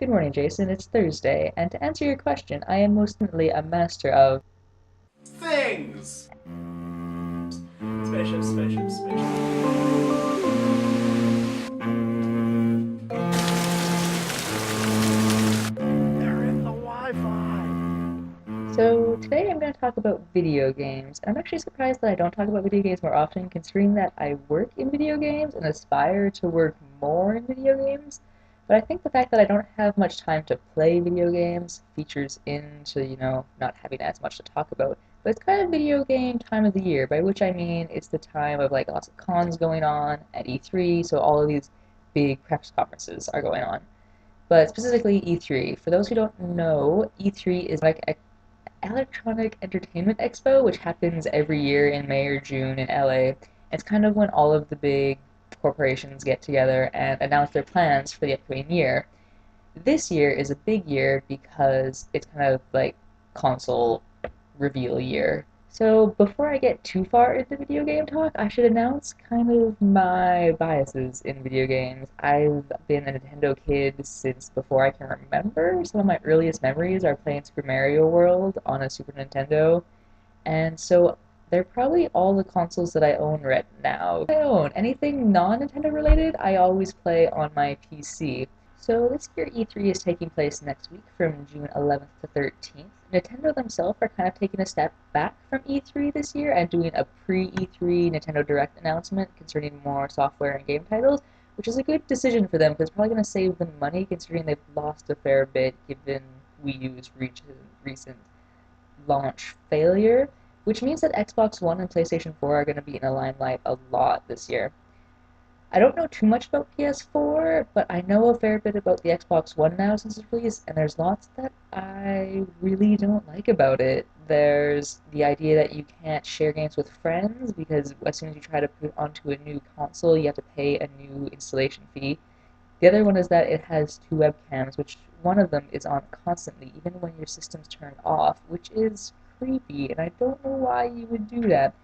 Good morning, Jason. It's Thursday, and to answer your question, I am most definitely a master of Things! Spaceship, spaceship, spaceship. They're in the Wi-Fi! So today I'm going to talk about video games. And I'm actually surprised that I don't talk about video games more often, considering that I work in video games and aspire to work more in video games. But I think the fact that I don't have much time to play video games features into, not having as much to talk about. But it's kind of video game time of the year, by which I mean it's the time of like lots of cons going on at E3, so all of these big press conferences are going on. But specifically E3. For those who don't know, E3 is like a Electronic Entertainment Expo, which happens every year in May or June in LA. It's kind of when all of the big corporations get together and announce their plans for the upcoming year. This year is a big year because it's kind of like console reveal year. So before I get too far into video game talk, I should announce kind of my biases in video games. I've been a Nintendo kid since before I can remember. Some of my earliest memories are playing Super Mario World on a Super Nintendo, and so they're probably all the consoles that I own right now. I own anything non-Nintendo related, I always play on my PC. So this year E3 is taking place next week from June 11th to 13th. Nintendo themselves are kind of taking a step back from E3 this year and doing a pre-E3 Nintendo Direct announcement concerning more software and game titles, which is a good decision for them because it's probably going to save them money considering they've lost a fair bit given Wii U's recent launch failure, which means that Xbox One and PlayStation 4 are going to be in the limelight a lot this year. I don't know too much about PS4, but I know a fair bit about the Xbox One now since its release, and there's lots that I really don't like about it. There's the idea that you can't share games with friends because as soon as you try to put it onto a new console, you have to pay a new installation fee. The other one is that it has two webcams, which one of them is on constantly, even when your system's turned off, which is creepy, and I don't know why you would do that.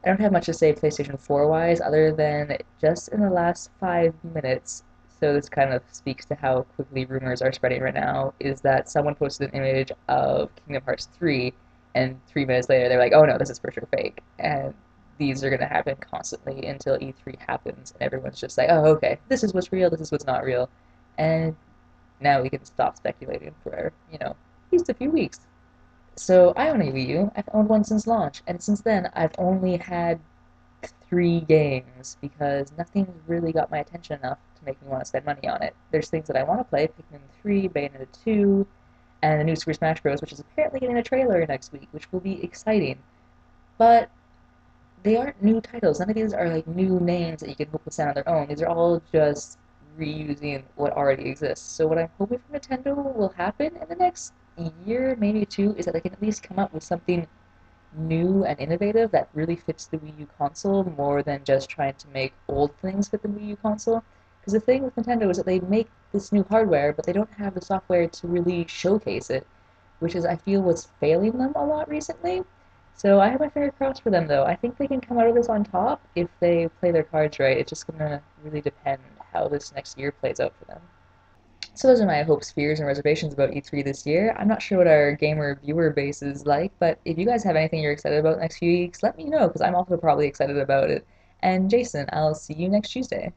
I don't have much to say PlayStation 4 wise, other than just in the last 5 minutes, so this kind of speaks to how quickly rumors are spreading right now, is that someone posted an image of Kingdom Hearts 3, and 3 minutes later they're like, oh no, this is for sure fake. And these are going to happen constantly until E3 happens, and everyone's just like, oh, okay, this is what's real, this is what's not real. And now we can stop speculating for, at least a few weeks. So I own a Wii U. I've owned one since launch, and since then I've only had 3 games because nothing's really got my attention enough to make me want to spend money on it. There's things that I want to play, Pikmin 3, Bayonetta 2, and the new Super Smash Bros., which is apparently getting a trailer next week, which will be exciting. But they aren't new titles. None of these are like new names that you can hope will stand on their own. These are all just reusing what already exists. So what I'm hoping for Nintendo will happen in the next year, maybe two, is that they can at least come up with something new and innovative that really fits the Wii U console more than just trying to make old things fit the Wii U console. Because the thing with Nintendo is that they make this new hardware, but they don't have the software to really showcase it, which is, I feel, what's failing them a lot recently. So I have my fingers crossed for them, though. I think they can come out of this on top if they play their cards right. It's just gonna really depend how this next year plays out for them. So those are my hopes, fears, and reservations about E3 this year. I'm not sure what our gamer viewer base is like, but if you guys have anything you're excited about next few weeks, let me know, because I'm also probably excited about it. And Jason, I'll see you next Tuesday.